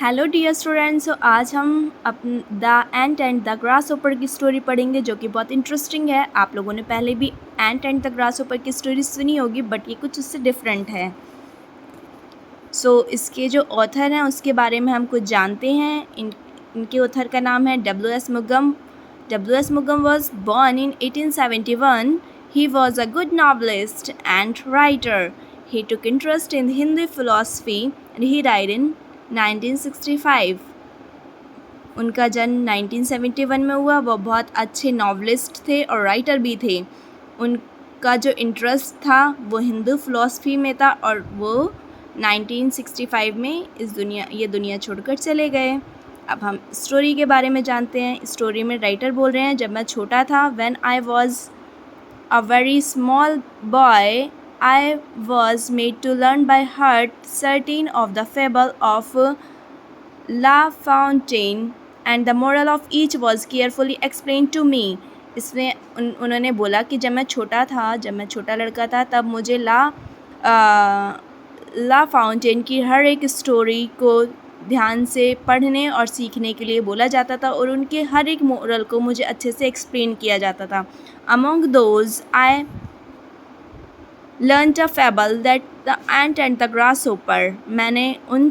Hello dear students. आज हम the ant and the grasshopper की स्टोरी पढ़ेंगे जो कि बहुत इंटरेस्टिंग है। आप लोगों ने पहले भी एंट एंड द ग्रास ओपर की स्टोरी सुनी होगी, बट ये कुछ उससे डिफरेंट है। इसके जो ऑथर हैं उसके बारे में हम कुछ जानते हैं। इनके ऑथर का नाम है W.S. मुगम। W.S. मुगम was born in 1871. He was a good novelist and writer. He took interest in Hindi philosophy and he died in 1965. उनका जन्म 1971 में हुआ। वो बहुत अच्छे नॉवलिस्ट थे और राइटर भी थे। उनका जो इंटरेस्ट था वो हिंदू फ़िलॉसफी में था और वो 1965 में ये दुनिया छोड़कर चले गए। अब हम स्टोरी के बारे में जानते हैं। स्टोरी में राइटर बोल रहे हैं, जब मैं छोटा था, when I was a very small boy, I was made to learn by heart certain of the fable of La Fontaine, and the moral of each was carefully explained to me. इसमें उन्होंने बोला कि जब मैं छोटा लड़का था, तब मुझे ला फाउंटेन की हर एक स्टोरी को ध्यान से पढ़ने और सीखने के लिए बोला जाता था और उनके हर एक मोरल को मुझे अच्छे से एक्सप्लेन किया जाता था। Among those, I learnt a fable that the ant and the grasshopper. मैंने उन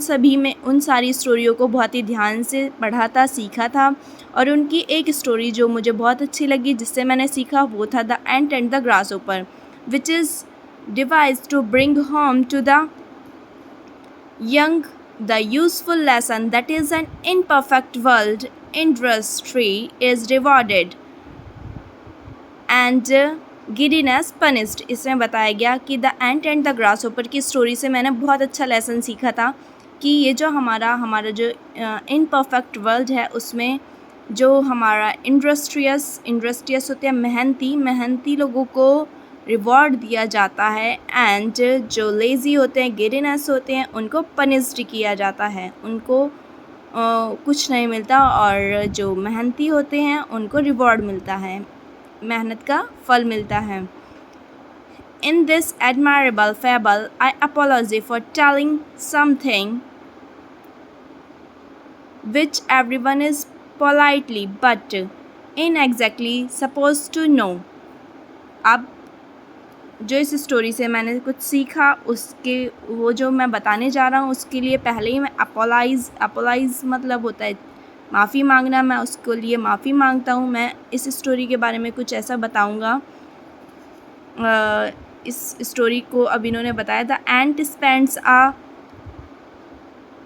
सारी स्टोरियों को बहुत ही ध्यान से पढ़ा था, सीखा था, और उनकी एक स्टोरी जो मुझे बहुत अच्छी लगी, जिससे मैंने सीखा, वो था the ant and the grasshopper, which is devised to bring home to the young the useful lesson that is an imperfect world industry is rewarded and giddiness punished. इसमें बताया गया कि the ant and the grasshopper की story से मैंने बहुत अच्छा lesson सीखा था कि ये जो हमारा जो इनपरफेक्ट वर्ल्ड है, उसमें जो हमारा इंडस्ट्रियस होते हैं, मेहनती लोगों को रिवॉर्ड दिया जाता है, एंड जो लेज़ी होते हैं, गिडीनेस होते हैं, उनको पनिस्ड किया जाता है, उनको कुछ नहीं मिलता, और जो मेहनती होते हैं उनको रिवॉर्ड मिलता है, मेहनत का फल मिलता है। In this admirable fable, I apologize for telling something which everyone is politely but inexactly supposed to know. अब जो इस स्टोरी से मैंने कुछ सीखा, उसके वो जो मैं बताने जा रहा हूँ, उसके लिए पहले ही मैं अपोलाइज़ मतलब होता है माफ़ी मांगना। मैं उसके लिए माफ़ी मांगता हूँ। मैं इस स्टोरी के बारे में कुछ ऐसा बताऊँगा। इस स्टोरी को अब इन्होंने बताया था। Ant spends a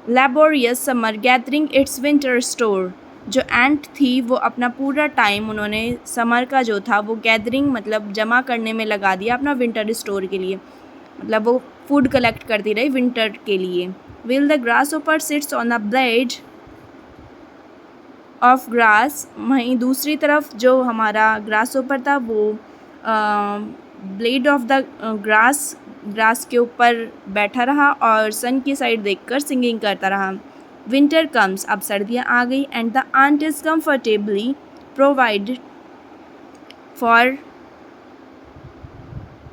laborious summer gathering its winter store. जो एंट थी वो अपना पूरा टाइम उन्होंने समर का जो था वो गैदरिंग मतलब जमा करने में लगा दिया अपना विंटर स्टोर के लिए, मतलब वो फूड कलेक्ट करती रही विंटर के लिए। While the grasshopper sits on the blade of grass. वहीं दूसरी तरफ जो हमारा ग्रासहोपर था वो ब्लेड ऑफ द ग्रास के ऊपर बैठा रहा और सन की साइड देखकर सिंगिंग करता रहा। विंटर कम्स, अब सर्दियाँ आ गई, and the ant is comfortably provided for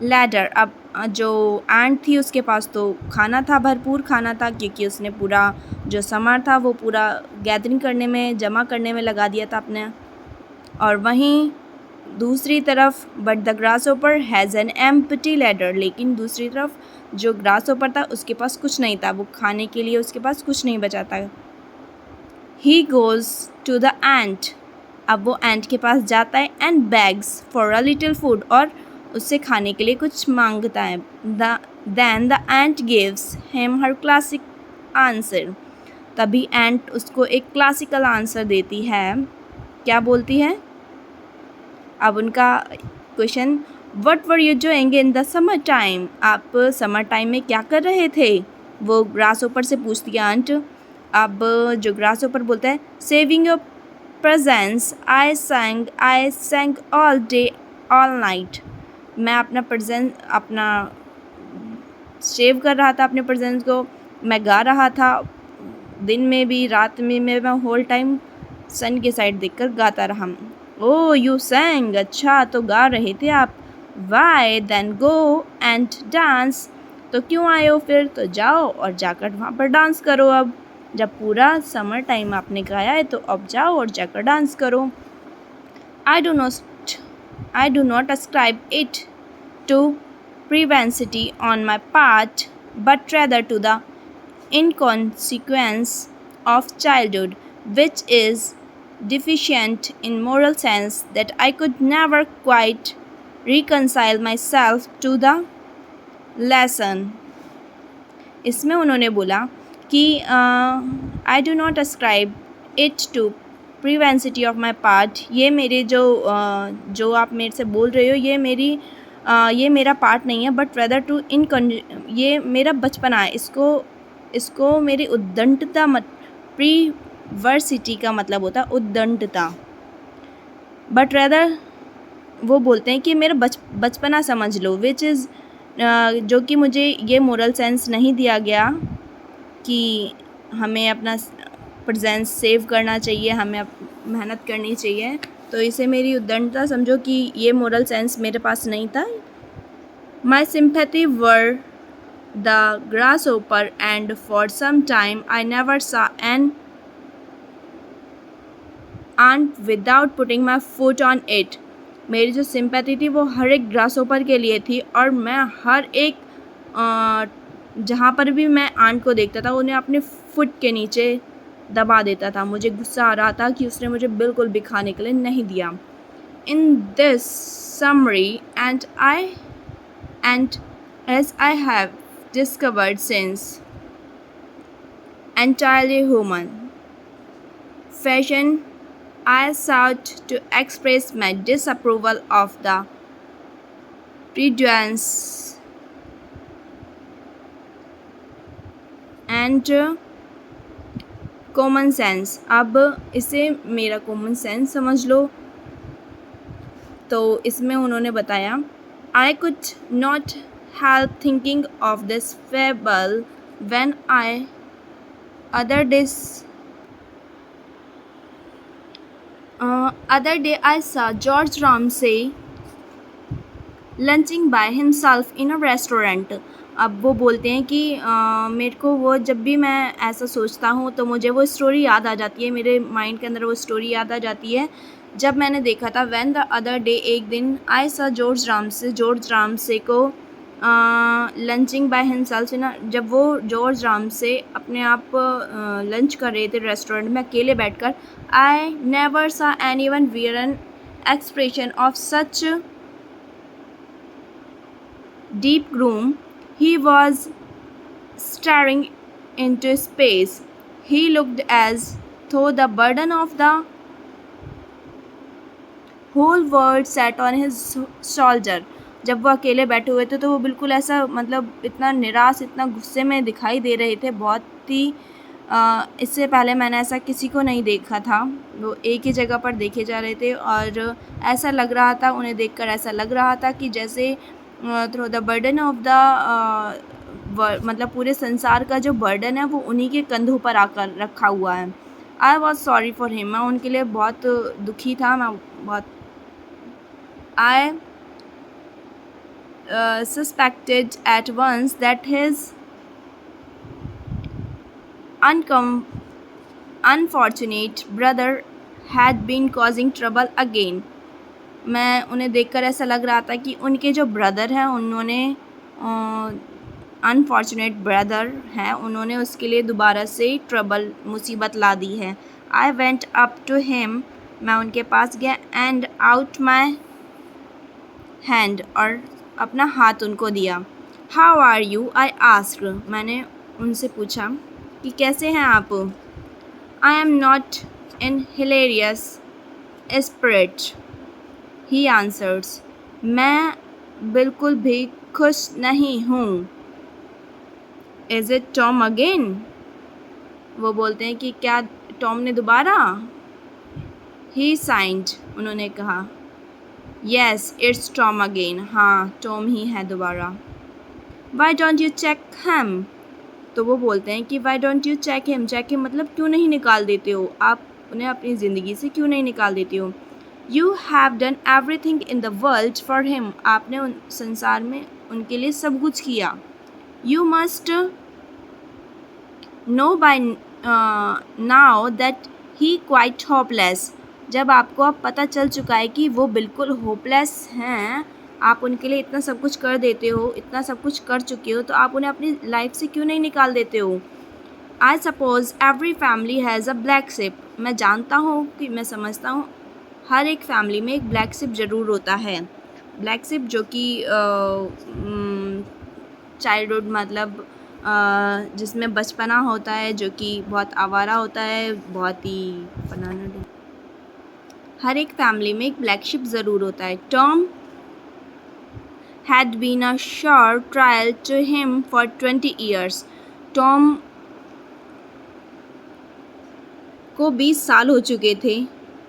larder. अब जो आंट थी उसके पास तो खाना था, भरपूर खाना था, क्योंकि उसने पूरा जो समर था वो पूरा गैदरिंग करने में, जमा करने में लगा दिया था अपने। और वहीं दूसरी तरफ but the grasshopper has an empty larder, लेकिन दूसरी तरफ जो ग्रासहोपर था उसके पास कुछ नहीं था, वो खाने के लिए उसके पास कुछ नहीं बचा था। He goes to the ant, अब वो एंट के पास जाता है, and begs for a little food, और उससे खाने के लिए कुछ मांगता है। Then the ant gives him her classic answer, तभी एंट उसको एक क्लासिकल आंसर देती है। क्या बोलती है? अब उनका question, what were you doing in the summer time, आप समर टाइम में क्या कर रहे थे, वो ग्रासहोपर से पूछती है आंट। अब जो ग्रासहोपर बोलता है, saving your presence, I सैंग all day all night. मैं अपना सेव कर रहा था, अपने प्रेजेंस को मैं गा रहा था, दिन में भी रात में मैं होल टाइम सन के साइड देखकर गाता रहा। ओ यू सैंग, अच्छा तो गा रहे थे आप। Why then go and dance, तो क्यों आए हो फिर, तो जाओ और जाकर वहाँ पर डांस करो। अब जब पूरा समर टाइम आपने गाया है तो अब जाओ और जाकर डांस करो। I do not ascribe it to propensity on my part, but rather to the inconsequence of childhood, which is deficient in moral sense that I could never quite reconcile myself to the lesson। इसमें उन्होंने बोला कि I do not ascribe it to perversity of my part, ये मेरे जो आप मेरे से बोल रहे हो ये मेरा पार्ट नहीं है, बट वेदर टू ये मेरा बचपना है, इसको मेरी उद्दंडता प्रीवर्सिटी का मतलब होता है उद्दंडता, बट रेदर वो बोलते हैं कि मेरा बचपना समझ लो, विच इज़ जो कि मुझे ये मोरल सेंस नहीं दिया गया कि हमें अपना प्रेजेंस सेव करना चाहिए, हमें मेहनत करनी चाहिए, तो इसे मेरी उद्दंडता समझो कि ये मोरल सेंस मेरे पास नहीं था। My sympathy were the grasshopper and for some time I never saw an ant without putting my foot on it. मेरी जो सिंपैथी थी वो हर एक ग्रास ओपर के लिए थी, और मैं हर एक जहाँ पर भी मैं आंट को देखता था उन्हें अपने फुट के नीचे दबा देता था। मुझे गुस्सा आ रहा था कि उसने मुझे बिल्कुल भी खाने के लिए नहीं दिया। In this summary and as I have discovered since entirely human fashion, I sought to express my disapproval of the prejudice and common sense। अब इसे मेरा कॉमन सेंस समझ लो। तो इसमें उन्होंने बताया I could not help thinking of this fable when other day I saw George Ramsay lunching by himself in a restaurant। अब वो बोलते हैं कि मेरे को वो जब भी मैं ऐसा सोचता हूँ तो मुझे वो स्टोरी याद आ जाती है, मेरे माइंड के अंदर वो स्टोरी याद आ जाती है जब मैंने देखा था व्हेन द अदर डे, एक दिन आई सा जॉर्ज रामसे को लंचिंग बाय हिमसेल्फ ना, जब वो जॉर्ज रामसे अपने आप लंच कर रहे थे रेस्टोरेंट में अकेले बैठकर। आई नेवर सा anyone wear an expression of such deep gloom। He was staring into space। He looked as though the burden of the whole world sat on his shoulder। जब वो अकेले बैठे हुए थे तो वो बिल्कुल ऐसा मतलब इतना निराश, इतना गुस्से में दिखाई दे रहे थे, बहुत ही इससे पहले मैंने ऐसा किसी को नहीं देखा था। वो एक ही जगह पर देखे जा रहे थे और ऐसा लग रहा था, उन्हें देखकर ऐसा लग रहा था कि जैसे through the burden of the मतलब पूरे संसार का जो बर्डन है वो उन्हीं के कंधों पर आकर रखा हुआ है। I was sorry for him, मैं उनके लिए बहुत दुखी था, मैं बहुत I suspected at once that his unfortunate brother had been causing trouble again। मैं उन्हें देखकर ऐसा लग रहा था कि उनके जो ब्रदर हैं उन्होंने अनफॉर्चुनेट ब्रदर हैं, उन्होंने उसके लिए दोबारा से ट्रबल मुसीबत ला दी है। I went up to him, मैं उनके पास गया, एंड आउट माई हैंड, और अपना हाथ उनको दिया। How are you, I asked, मैंने उनसे पूछा कि कैसे हैं आप। I am not in hilarious spirit, he answers, मैं बिल्कुल भी खुश नहीं हूँ। इज़ इट टॉम अगेन, वो बोलते हैं कि क्या टॉम ने दोबारा। ही साइंड, उन्होंने कहा, येस इट्स टॉम अगेन, हाँ टॉम ही है दोबारा। Why don't you check him, तो वो बोलते हैं कि why don't you check him मतलब क्यों नहीं निकाल देते हो, आप उन्हें अपनी ज़िंदगी से क्यों नहीं निकाल देते हो। You have done everything in the world for him, आपने उन संसार में उनके लिए सब कुछ किया। You must know by now that he quite hopeless, जब आपको अब पता चल चुका है कि वो बिल्कुल होपलेस हैं, आप उनके लिए इतना सब कुछ कर देते हो, इतना सब कुछ कर चुके हो, तो आप उन्हें अपनी लाइफ से क्यों नहीं निकाल देते हो? I suppose every family has a black ship, मैं जानता हूँ कि मैं समझता हूँ हर एक फैमिली में एक ब्लैक शिप ज़रूर होता है। ब्लैक शिप जो कि चाइल्डहुड मतलब जिसमें बचपना होता है, जो कि बहुत आवारा होता है, बहुत ही बनाना दे, हर एक फैमिली में एक ब्लैक शिप ज़रूर होता है। Tom had been a sure trial to him for 20 years. Tom को 20 साल हो चुके थे,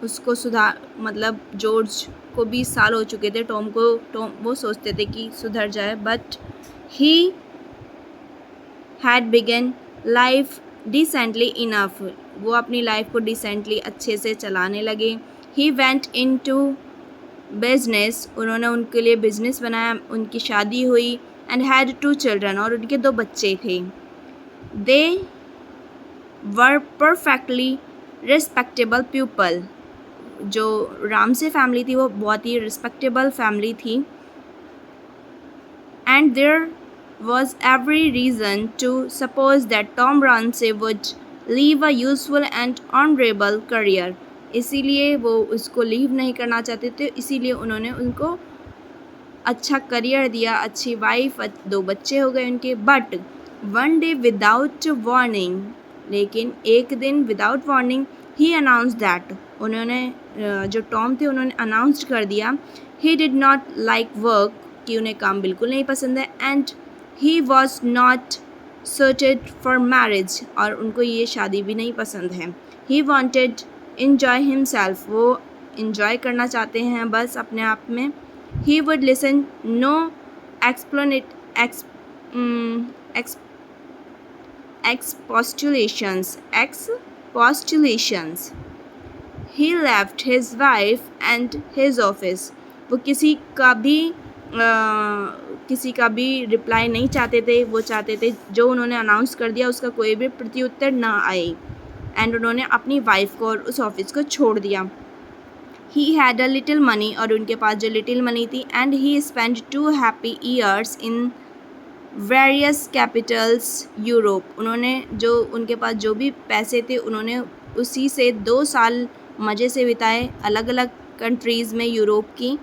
उसको सुधार मतलब जॉर्ज को 20 साल हो चुके थे टॉम वो सोचते थे कि सुधर जाए, but he had begun life decently enough, वो अपनी लाइफ को डिसेंटली अच्छे से चलाने लगे। He went into business, उन्होंने उनके लिए बिजनेस बनाया, उनकी शादी हुई, एंड हैड 2 चिल्ड्रन, और उनके 2 बच्चे थे। They were perfectly respectable people, जो रामसे फैमिली थी वो बहुत ही रिस्पेक्टेबल फैमिली थी। And there was every reason to suppose that Tom Ramsay would leave a useful and honourable career, इसीलिए वो उसको लीव नहीं करना चाहते थे, इसीलिए उन्होंने उनको अच्छा करियर दिया, अच्छी वाइफ, 2 बच्चे हो गए उनके। But one day without warning, लेकिन एक दिन without warning he announce that, उन्होंने जो टॉम थे उन्होंने अनाउंस कर दिया he did not like work, कि उन्हें काम बिल्कुल नहीं पसंद है, and he was not suited for marriage, और उनको ये शादी भी नहीं पसंद है। ही वॉन्टेड इन्जॉय हिमसेल्फ, वो इन्जॉय करना चाहते हैं बस अपने आप में। He would listen no expostulations. He left his wife and his office. वो किसी का भी रिप्लाई नहीं चाहते थे, वो चाहते थे जो उन्होंने अनाउंस कर दिया उसका कोई भी प्रत्युत्तर ना आए, एंड उन्होंने अपनी वाइफ को और उस ऑफिस को छोड़ दिया। He had a little money, और उनके पास जो लिटिल मनी थी, and he spend 2 happy years in various Capitals Europe, उन्होंने जो उनके पास जो भी पैसे थे उन्होंने उसी से 2 साल मज़े से बिताए अलग अलग कंट्रीज़ में यूरोप की।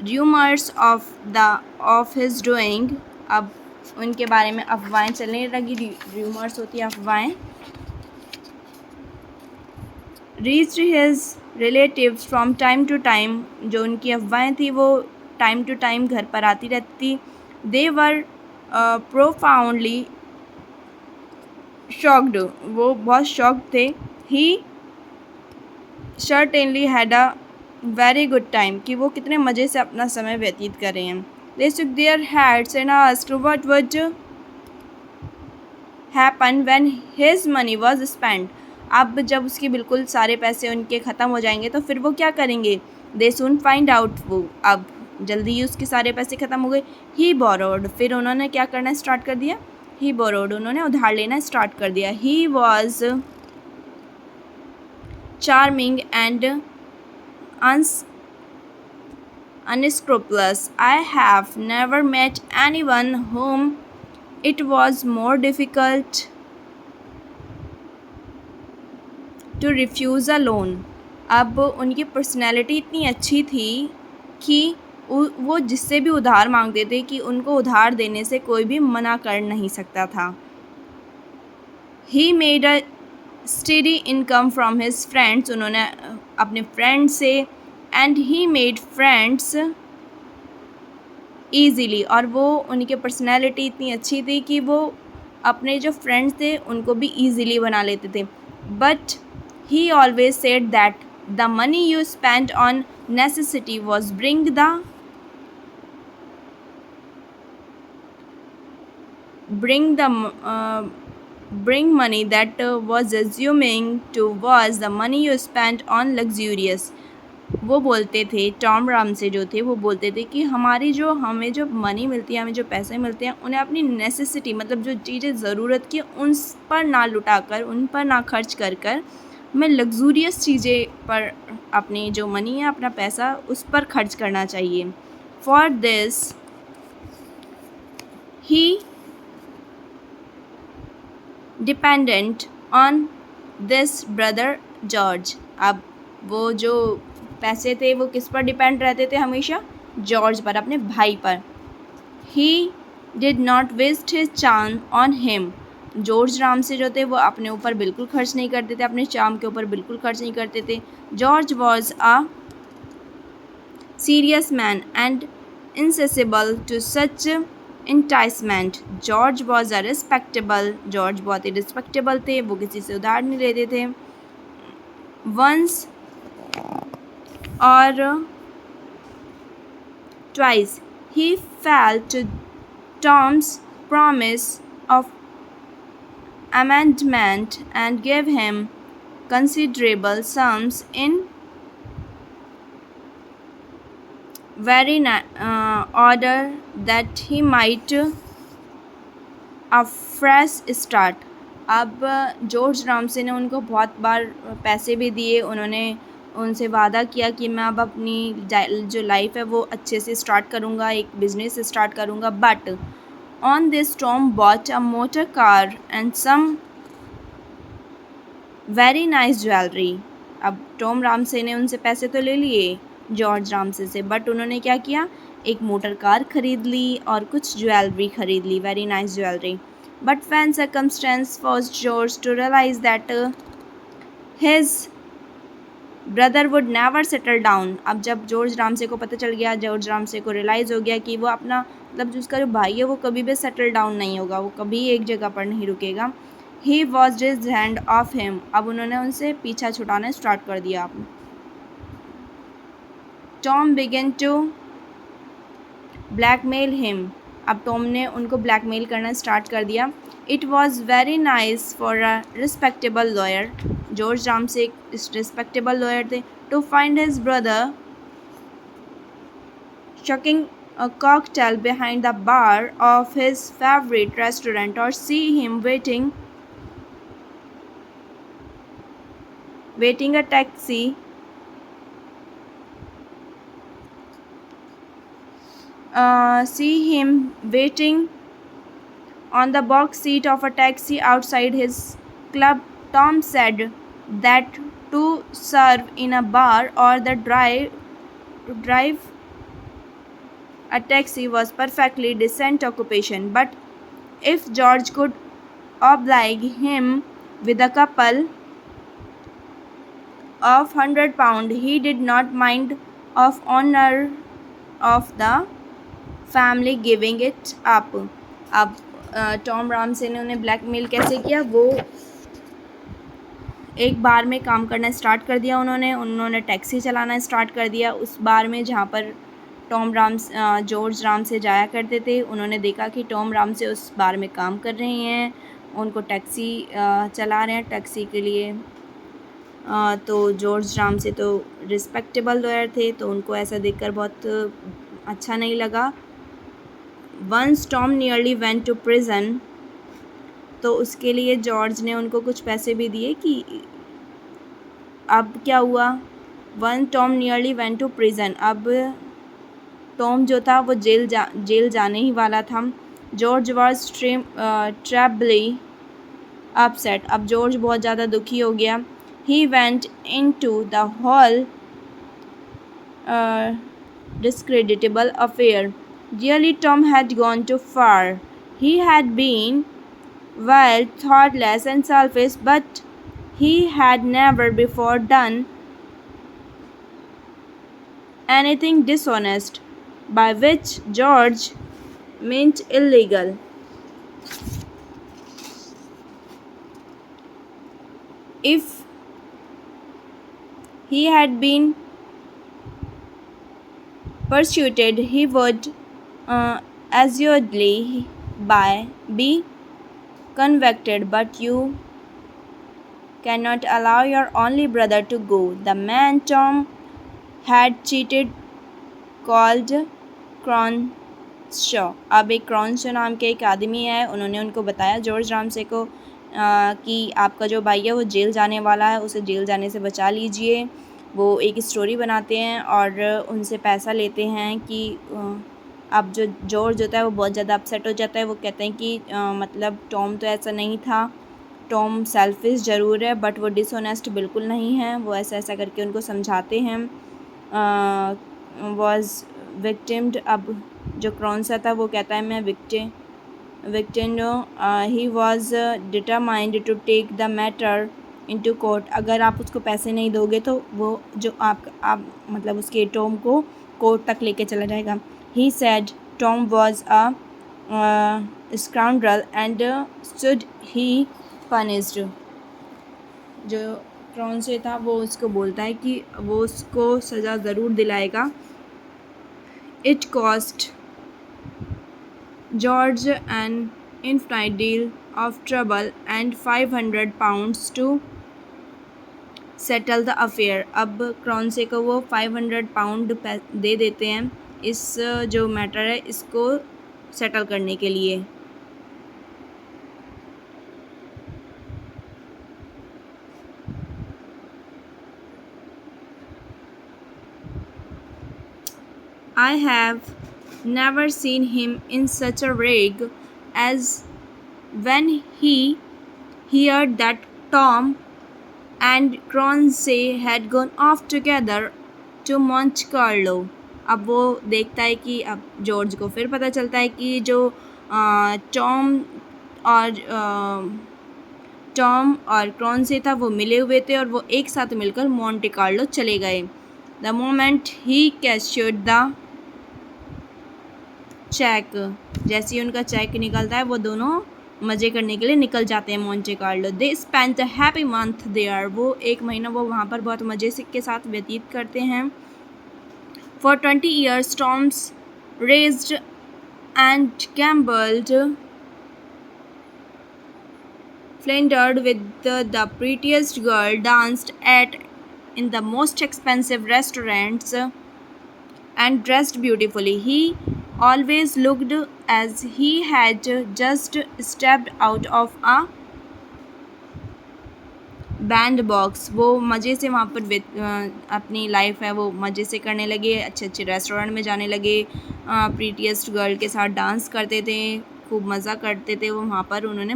र्यूमर्स ऑफ हिज डूइंग, अब उनके बारे में अफवाहें चलने लगी, र्यूमर्स होती है अफवाहें। Reached his relatives from time to time, जो उनकी अफवाहें थी वो टाइम टू टाइम घर पर आती रहती थी। दे वर प्रोफाउंडली शॉक्ड, वो बहुत शॉक्ड थे। He certainly had a very good time, कि वो कितने मज़े से अपना समय व्यतीत कर रहे हैं। दे shook their heads and asked what would happen when his money was spent, अब जब उसके बिल्कुल सारे पैसे उनके ख़त्म हो जाएंगे तो फिर वो क्या करेंगे। दे soon find out, वो अब जल्दी ही उसके सारे पैसे ख़त्म हो गए। ही borrowed, फिर उन्होंने क्या करना स्टार्ट कर दिया। ही borrowed, उन्होंने उधार लेना स्टार्ट कर दिया। He was charming and unscrupulous. I have never met anyone whom it was more difficult to refuse a loan. अब उनकी पर्सनैलिटी इतनी अच्छी थी कि वो जिससे भी उधार मांगते थे कि उनको उधार देने से कोई भी मना कर नहीं सकता था। He made a steady income from his friends, उन्होंने अपने फ्रेंड से, and he made friends easily, और वो उनकी पर्सनैलिटी इतनी अच्छी थी कि वो अपने जो फ्रेंड्स थे उनको भी ईज़िली बना लेते थे। But he always said that the money you spend on necessity was bring money that was assuming to was the money you spent on luxurious, वो बोलते थे, टॉम रामसे जो थे वो बोलते थे कि हमें जो मनी मिलती है, हमें जो पैसे मिलते हैं, उन्हें अपनी नेसेसिटी मतलब जो चीज़ें ज़रूरत की उन पर ना लुटाकर, उन पर ना खर्च कर कर हमें लग्जूरियस चीज़ें पर अपनी जो मनी है, अपना पैसा उस पर खर्च करना चाहिए। For this he dependent on this brother George. अब वो जो पैसे थे वो किस पर डिपेंड रहते थे हमेशा? जॉर्ज पर, अपने भाई पर। He did not waste his charm on him. George Ramsay जो थे वो अपने ऊपर बिल्कुल खर्च नहीं करते थे, अपने चार्म के ऊपर बिल्कुल खर्च नहीं करते थे। George was a serious man and insensible to such enticement. George was a respectable, George बहुत ही रिस्पेक्टेबल थे, वो किसी से उधार नहीं लेते थे। वंस और twice he fell to Tom's promise of amendment and gave him considerable sums in order that he might a fresh start। अब जॉर्ज रामसे ने उनको बहुत बार पैसे भी दिए, उन्होंने उनसे वादा किया कि मैं अब अपनी जो लाइफ है वो अच्छे से स्टार्ट करूँगा, एक बिज़नेस स्टार्ट करूँगा। But on this Tom bought a motor car and some very nice jewellery. अब टॉम रामसे ने उनसे पैसे तो ले लिए जॉर्ज रामसे से, बट उन्होंने क्या किया, एक मोटर कार खरीद ली और कुछ ज्वेलरी खरीद ली, very nice jewellery. But when circumstance forced George to realize that his brother would never settle down। अब जब जॉर्ज रामसे को पता चल गया, जॉर्ज रामसे को रियलाइज़ हो गया कि वो अपना मतलब जो उसका जो भाई है वो कभी भी सेटल डाउन नहीं होगा, वो कभी एक जगह पर नहीं रुकेगा। He was his hand off him. अब उन्होंने उनसे पीछा छुड़ाना स्टार्ट कर दिया। Tom began to blackmail him. अब टॉम ने उनको ब्लैकमेल करना स्टार्ट कर दिया। It was very nice for a respectable lawyer. George Ramsay एक रिस्पेक्टेबल लॉयर थे। To find his brother chugging a cocktail behind the bar of his favorite restaurant or see him waiting a taxi see him waiting on the box seat of a taxi outside his club. Tom said that to serve in a bar or the drive a taxi was perfectly decent occupation, but if George could oblige him with a couple of £100, he did not mind of honor of the family giving it up. अब Tom Ramsay ने उन्हें blackmail कैसे किया, वो एक बार में काम करना स्टार्ट कर दिया, उन्होंने टैक्सी चलाना स्टार्ट कर दिया उस बार में जहाँ पर जॉर्ज रामसे जाया करते थे। उन्होंने देखा कि टॉम रामसे उस बार में काम कर रहे हैं, उनको टैक्सी चला रहे हैं टैक्सी के लिए। तो जॉर्ज रामसे तो रिस्पेक्टेबल लॉयर थे, तो उनको ऐसा देखकर बहुत अच्छा नहीं लगा। Once Tom nearly went to prison, तो उसके लिए जॉर्ज ने उनको कुछ पैसे भी दिए कि अब क्या हुआ। Once Tom nearly went to prison, अब टॉम जो था वो जेल जाने ही वाला था। George was trebly upset. अब जॉर्ज बहुत ज़्यादा दुखी हो गया। He went into the whole discreditable affair. Really, Tom had gone too far. He had been, well, thoughtless and selfish, but he had never before done anything dishonest, by which George meant illegal. If he had been persuaded, he would assuredly be convicted, but you cannot allow your only brother to go. The man Tom had cheated called Cronshaw. अब एक क्रॉन्शॉ नाम के एक आदमी है, उन्होंने उनको बताया जॉर्ज रामसे को कि आपका जो भाई है वो जेल जाने वाला है, उसे जेल जाने से बचा लीजिए। वो एक स्टोरी बनाते हैं और उनसे पैसा लेते हैं कि अब जो जॉर्ज होता है वो बहुत ज़्यादा अपसेट हो जाता है। वो कहते हैं कि मतलब टॉम तो ऐसा नहीं था, टॉम सेल्फिश ज़रूर है बट वो डिसऑनेस्ट बिल्कुल नहीं है। वो ऐसा ऐसा करके उनको समझाते हैं। वॉज विक्टिम्ड, अब जो क्रॉन्शॉ था वो कहता है मैं victim he was determined to take the matter into court. अगर आप उसको पैसे नहीं दोगे तो वो जो आप मतलब उसके टॉम को कोर्ट तक लेके चला जाएगा। He said Tom was a scoundrel and should he punished. जो क्रॉन्शॉ था वो उसको बोलता है कि वो उसको सज़ा ज़रूर दिलाएगा। It cost George an infinite deal of trouble and £500 to settle the affair. अब क्रॉन्शॉ को वो £500 दे देते हैं इस जो मैटर है इसको सेटल करने के लिए। I have never seen him in such a rage as when he heard that Tom and क्रॉन्शॉ had gone off together to Monte Carlo। अब वो देखता है कि अब जॉर्ज को फिर पता चलता है कि जो टॉम और क्रॉन्शॉ था वो मिले हुए थे और वो एक साथ मिलकर मोंटे कार्लो चले गए। The moment he cashed the cheque, जैसे ही उनका चेक निकलता है वो दोनों मज़े करने के लिए निकल जाते हैं Monte Carlo. They spend a happy month there, वो एक महीना वो वहाँ पर बहुत मज़े से के साथ व्यतीत करते हैं। For 20 years Tom's raced and gambled philandered with the prettiest girl, danced at in the most expensive restaurants and dressed beautifully. He always looked as he had just stepped out of a bandbox। वो मज़े से वहाँ पर अपनी life है वो मज़े से करने लगे, अच्छे अच्छे रेस्टोरेंट में जाने लगे, प्रीटीएस्ट गर्ल के साथ डांस करते थे, खूब मज़ा करते थे। वो वहाँ पर उन्होंने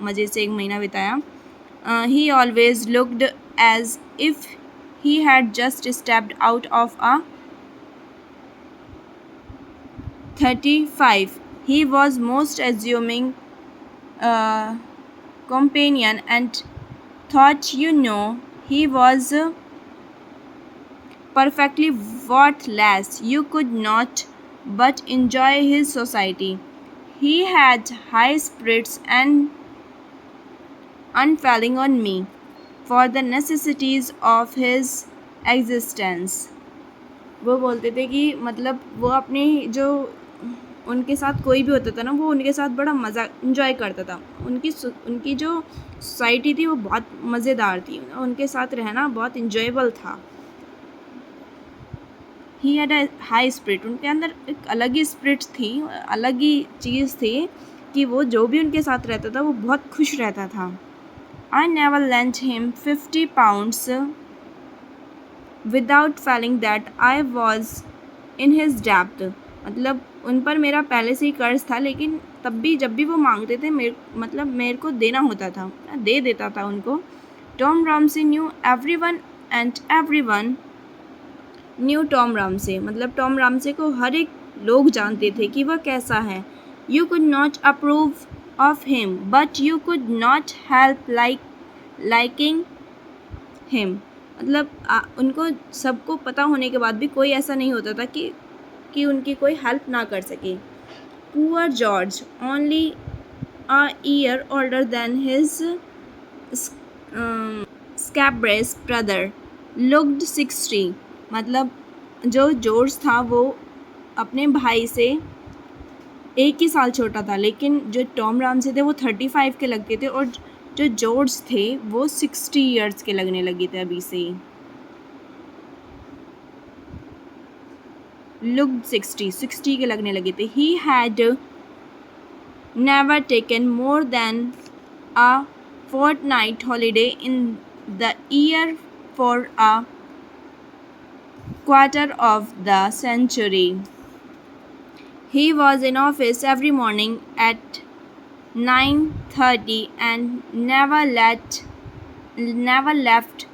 मज़े से एक महीना बिताया। He always looked as if he had just stepped out of a 35। He was most assuming companion and thought he was perfectly worthless. You could not but enjoy his society. He had high spirits and unfailing on me for the necessities of his existence। वो बोलते थे कि मतलब वो अपनी जो उनके साथ कोई भी होता था ना वो उनके साथ बड़ा मज़ा इंजॉय करता था। उनकी जो सोसाइटी थी वो बहुत मज़ेदार थी, उनके साथ रहना बहुत इंजॉयबल था। He had a high spirit, उनके अंदर एक अलग ही स्पिरिट थी, अलग ही चीज़ थी कि वो जो भी उनके साथ रहता था वो बहुत खुश रहता था। I never lent him £50 without feeling that I was in his डेब्ट। मतलब उन पर मेरा पहले से ही कर्ज था, लेकिन तब भी जब भी वो मांगते थे मेरे को देना होता था, दे देता था उनको। Tom Ramsay new everyone and everyone new Tom Ramsay, मतलब टॉम रामसे को हर एक लोग जानते थे कि वह कैसा है। You could not approve of him but you could not help liking him. मतलब उनको सबको पता होने के बाद भी कोई ऐसा नहीं होता था कि उनकी कोई हेल्प ना कर सके। Poor George, only a year older than his scapegrace brother, looked 60। मतलब जो जॉर्ज था वो अपने भाई से 1 ही साल छोटा था, लेकिन जो टॉम रामसे थे वो 35 के लगते थे और जो जॉर्ज थे वो 60 ईयर्स के लगने लगे थे अभी से ही। looked 60 के लगने लगे थे. He had never taken more than a fortnight holiday in the year for a quarter of the century. He was in office every morning at 9:30 and never left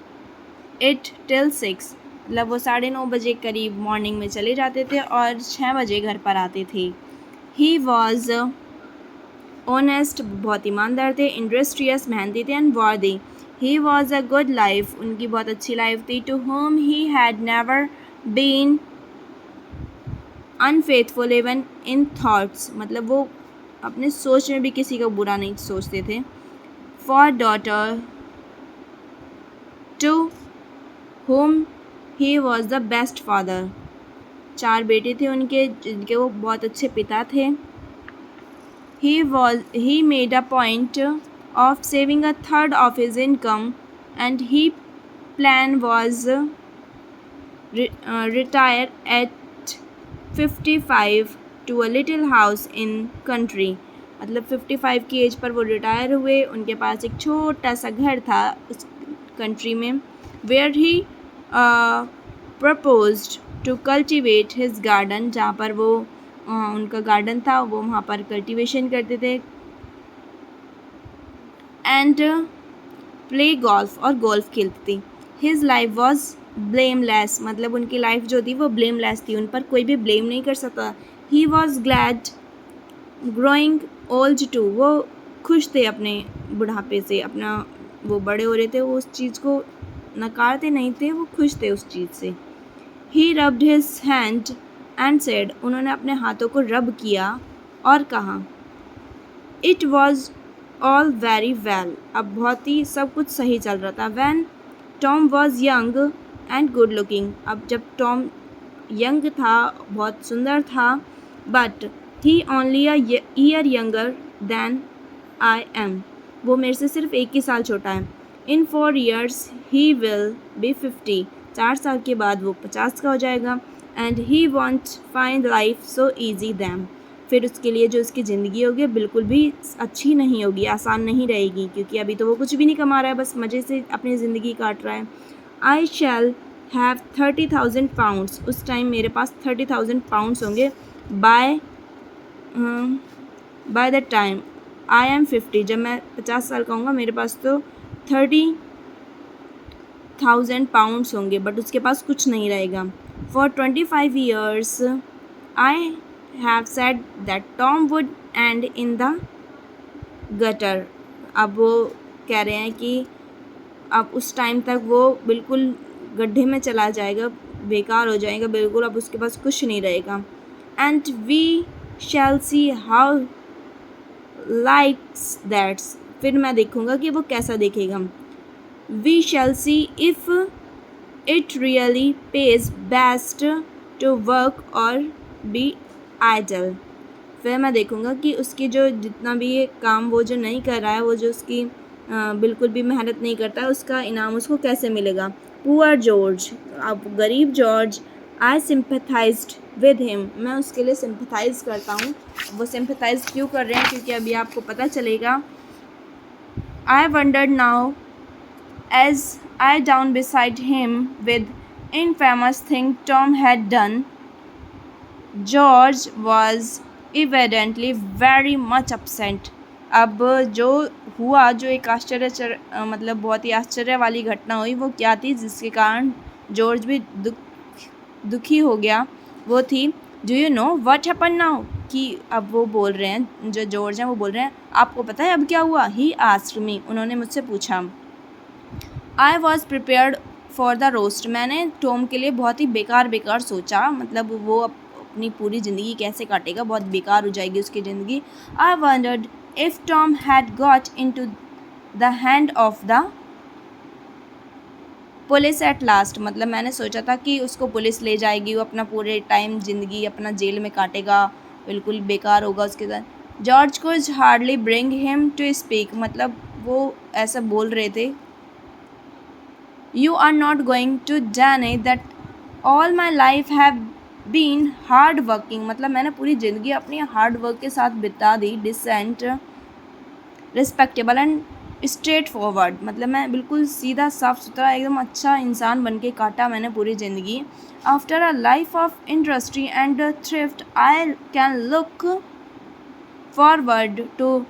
it till 6. मतलब वो 9:30 करीब morning में चले जाते थे और 6 बजे घर पर आते थे. He was ऑनेस्ट, बहुत ईमानदार थे. इंडस्ट्रियस, मेहनती थे. And worthy, he was a good life, उनकी बहुत अच्छी लाइफ थी. To home he had never been unfaithful even in thoughts, मतलब वो अपने सोच में भी किसी का बुरा नहीं सोचते थे. For daughter to home he was the best father, 4 बेटे थे उनके जिनके वो बहुत अच्छे पिता थे. He made a point of saving a third of his income, and his plan was retire at 55 to a little house in country. मतलब 55 की एज पर वो रिटायर हुए. उनके पास एक छोटा सा घर था उस कंट्री में. where he proposed to cultivate his garden, जहाँ पर वो उनका गार्डन था, वो वहाँ पर कल्टीवेशन करते थे. एंड प्ले गोल्फ, और गोल्फ खेलते थे. हिज लाइफ वॉज ब्लेमलेस, मतलब उनकी लाइफ जो थी वो ब्लेमलेस थी, उन पर कोई भी ब्लेम नहीं कर सकता. He was glad growing old too, वो खुश थे अपने बुढ़ापे से. अपना वो बड़े हो रहे थे, वो उस चीज़ को नकारते नहीं थे, वो खुश थे उस चीज़ से. He rubbed his hand and said, उन्होंने अपने हाथों को रब किया और कहा. It was all very well, अब बहुत ही सब कुछ सही चल रहा था. When Tom was young and good looking, अब जब टॉम यंग था, बहुत सुंदर था. But he only a year younger than I am, वो मेरे से सिर्फ 1 ही साल छोटा है. In 4 years he will be 50, 4 साल के बाद वो 50 का हो जाएगा. And he want find life so easy them, फिर उसके लिए जो उसकी ज़िंदगी होगी बिल्कुल भी अच्छी नहीं होगी, आसान नहीं रहेगी, क्योंकि अभी तो वो कुछ भी नहीं कमा रहा है, बस मज़े से अपनी ज़िंदगी काट रहा है. आई शैल हैव 30,000 pounds, उस टाइम मेरे पास 30,000 pounds होंगे. By the time I am 50, जब मैं 50 साल का होऊंगा मेरे पास तो 30,000 pounds होंगे, बट उसके पास कुछ नहीं रहेगा. For 25 years, I have said that Tom would end in the gutter. अब वो कह रहे हैं कि अब उस टाइम तक वो बिल्कुल गड्ढे में चला जाएगा, बेकार हो जाएगा बिल्कुल, अब उसके पास कुछ नहीं रहेगा. And we shall see how likes that, फिर मैं देखूँगा कि वो कैसा देखेगा. We shall see if it really pays best to work or be idle. फिर मैं देखूँगा कि उसकी जो जितना भी ये काम वो जो नहीं कर रहा है, वो जो उसकी बिल्कुल भी मेहनत नहीं करता है, उसका इनाम उसको कैसे मिलेगा. पुअर जॉर्ज, अब गरीब जॉर्ज. आई सिंपथाइज्ड विद हिम, मैं उसके लिए सिंपथाइज करता हूँ. वो सिंपथाइज क्यों कर रहे हैं, क्योंकि अभी आपको पता चलेगा. आई wandered now as I down beside him with infamous thing Tom had done. George was evidently very much upset. अब जो हुआ, जो एक मतलब बहुत ही आश्चर्य वाली घटना हुई, वो क्या थी जिसके कारण जॉर्ज भी दुखी हो गया, वो थी. Do you know what happen now, कि अब वो बोल रहे हैं, जो जॉर्ज हैं वो बोल रहे हैं, आपको पता है अब क्या हुआ. ही आस्क्ड मी, उन्होंने मुझसे पूछा. I was prepared for the roast, मैंने टॉम के लिए बहुत ही बेकार सोचा, मतलब वो अपनी पूरी ज़िंदगी कैसे काटेगा, बहुत बेकार हो जाएगी उसकी ज़िंदगी. आई wandered if Tom had got into the hand of the police at last, मतलब मैंने सोचा था कि उसको पुलिस ले जाएगी, वो अपना पूरे टाइम ज़िंदगी अपना जेल में काटेगा, बिल्कुल बेकार होगा उसके साथ. जॉर्ज को hardly bring him to speak, मतलब वो ऐसा बोल रहे थे. You are not going to deny that all my life have been hard working, मतलब मैंने पूरी ज़िंदगी अपनी हार्ड वर्क के साथ बिता दी। Decent, respectable and straightforward, मतलब मैं बिल्कुल सीधा साफ सुथरा एकदम अच्छा इंसान बन के काटा मैंने पूरी ज़िंदगी। After a life of industry and thrift I can look forward to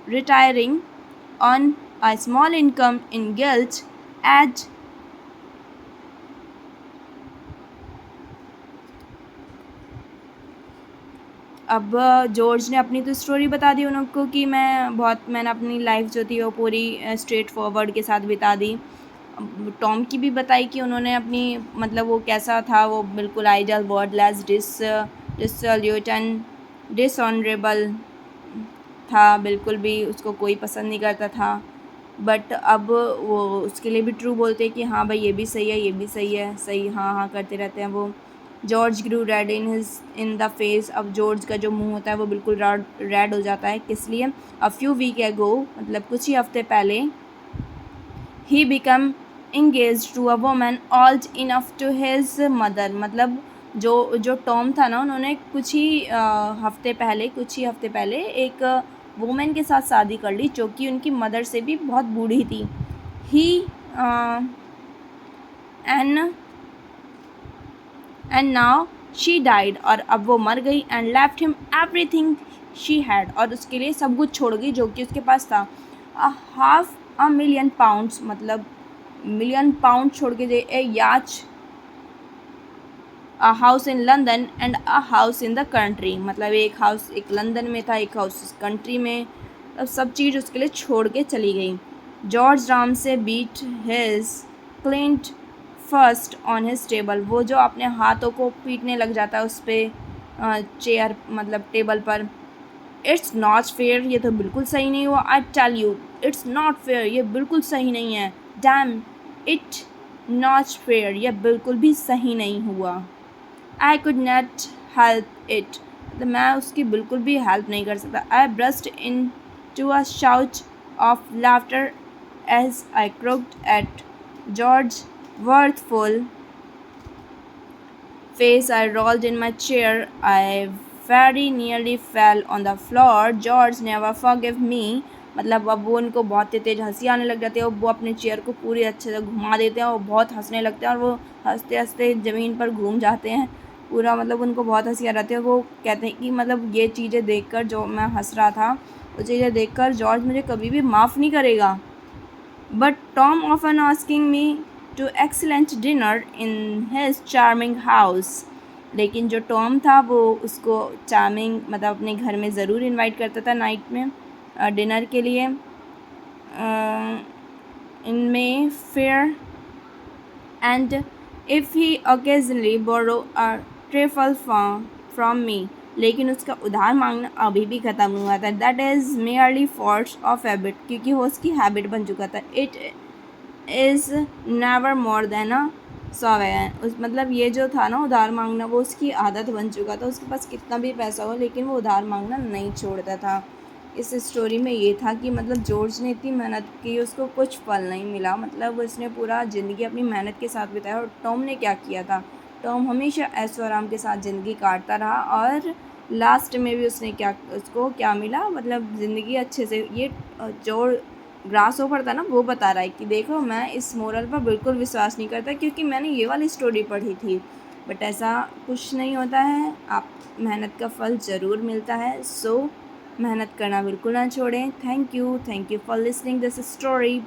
retiring on a small income in guilt as अब जॉर्ज ने अपनी तो स्टोरी बता दी उनको कि मैंने अपनी लाइफ जो थी वो पूरी स्ट्रेट फॉरवर्ड के साथ बिता दी। टॉम की भी बताई कि उन्होंने अपनी मतलब वो कैसा था, वो बिल्कुल आइडल, वर्डलेस, डिसल्यूट एंड डिसऑनरेबल था, बिल्कुल भी उसको कोई पसंद नहीं करता था। बट अब वो उसके लिए भी ट्रू बोलते हैं कि हाँ भाई ये भी सही है, ये भी सही है, सही हाँ हाँ करते रहते हैं वो। George grew red in the face, अब जॉर्ज का जो मुंह होता है वो बिल्कुल रेड हो जाता है। किस लिए? अ फ्यू वीक एगो, मतलब कुछ ही हफ्ते पहले, he become engage to a woman old enough to his mother, मतलब जो टॉम था ना, उन्होंने कुछ ही हफ्ते पहले एक वुमेन के साथ शादी कर ली जो कि उनकी मदर से भी बहुत बूढ़ी थी। ही एंड नाउ शी डाइड, और अब वो मर गई। And left him everything she had, और उसके लिए सब कुछ छोड़ गई जो कि उसके पास था। £500,000, मतलब मिलियन पाउंड छोड़ के दे। ए याच, a house in London and a house in the country, मतलब एक हाउस एक लंदन में था, एक हाउस कंट्री में, अब सब चीज़ उसके लिए छोड़ के चली गई। George Ramsay beat his client first on his table, वो जो अपने हाथों को पीटने लग जाता है उस पर चेयर, मतलब टेबल पर। इट्स नॉट फेयर, ये तो बिल्कुल सही नहीं हुआ। I tell you it's not fair, ये बिल्कुल सही नहीं है। डैम इट नॉट फेयर, ये बिल्कुल भी सही नहीं हुआ। I could not help it, मतलब मैं उसकी बिल्कुल भी हेल्प नहीं कर सकता। I burst into a shout of laughter as I looked at George wrathful face. I rolled in my chair. I very nearly fell on the floor. George never forgave me, मतलब अब वो उनको बहुत तेज हंसी आने लग जाती है, वो अपने चेयर को पूरी अच्छे से घुमा देते हैं और बहुत हंसने लगते हैं, और वो हंसते हंसते ज़मीन पर घूम जाते हैं पूरा, मतलब उनको बहुत हंसी आ जाती है। वो कहते हैं कि मतलब ये चीज़ें देखकर, जो मैं हंस रहा था वो चीज़ें देखकर जॉर्ज मुझे कभी भी माफ़ नहीं करेगा। But Tom often asking me to excellent dinner in his charming house, लेकिन जो टॉम था वो उसको चार्मिंग, मतलब अपने घर में ज़रूर इनवाइट करता था नाइट में डिनर के लिए। इनमें fair and if he occasionally borrow a trifle from me, लेकिन उसका उधार मांगना अभी भी ख़त्म हुआ था। That is merely force of habit, क्योंकि वो उसकी हैबिट बन चुका था। It is never more than a sovereign, उस मतलब ये जो था ना उधार मांगना, वो उसकी आदत बन चुका था। उसके पास कितना भी पैसा हो लेकिन वो उधार मांगना नहीं छोड़ता था। इस स्टोरी में ये था कि मतलब जॉर्ज ने इतनी मेहनत की, उसको कुछ फल नहीं मिला, मतलब उसने पूरा ज़िंदगी अपनी मेहनत के साथ बिताया। और टॉम ने क्या किया था? टॉम हमेशा ऐशो आराम के साथ ज़िंदगी काटता रहा, और लास्ट में भी उसको क्या मिला, मतलब ज़िंदगी अच्छे से। ये जो ग्रास ओवर था ना, वो बता रहा है कि देखो मैं इस मोरल पर बिल्कुल विश्वास नहीं करता, क्योंकि मैंने ये वाली स्टोरी पढ़ी थी। बट ऐसा कुछ नहीं होता है, आप मेहनत का फल ज़रूर मिलता है। सो मेहनत करना बिल्कुल ना छोड़ें। Thank you for listening this story.